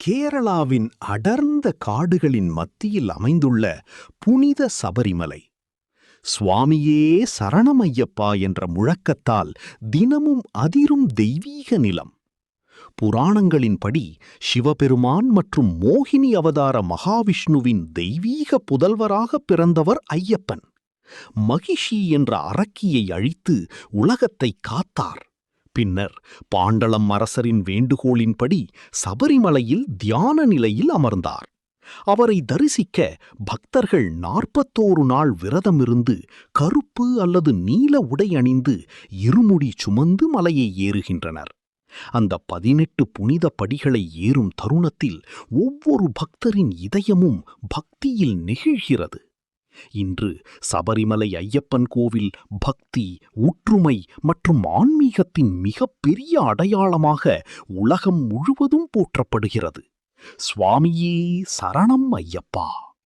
கேரளாவின் அடர்ந்த காடுகளின் மத்தியில் அமைந்துள்ள புனித சபரிமலை. சுவாமியே சரணமையப்பா என்ற முழக்கத்தால் தினமும் அதிரும் தெய்வீக நிலம். புராணங்களின்படி சிவபெருமான் மற்றும் மோகினி அவதார மகாவிஷ்ணுவின் தெய்வீக புதல்வராக பிறந்தவர் ஐயப்பன். மகிஷி என்ற அரக்கியை அழித்து உலகத்தை காத்தார். பின்னர் பாண்டளம் அரசரின் வேண்டுகோளின்படி சபரிமலையில் தியான நிலையில் அமர்ந்தார். அவரை தரிசிக்க பக்தர்கள் 41 நாள் விரதமிருந்து கருப்பு அல்லது நீல உடை அணிந்து இருமுடி சுமந்து மலையை ஏறுகின்றனர். அந்த 18 புனித படிகளை ஏறும் தருணத்தில் ஒவ்வொரு பக்தரின் இதயமும் பக்தியில் நெகிழ்கிறது. இன்று சபரிமலை ஐயப்பன் கோவில் பக்தி, ஒற்றுமை மற்றும் ஆன்மீகத்தின் மிகப்பெரிய அடையாளமாக உலகம் முழுவதும் போற்றப்படுகிறது. சுவாமியே சரணம் ஐயப்பா.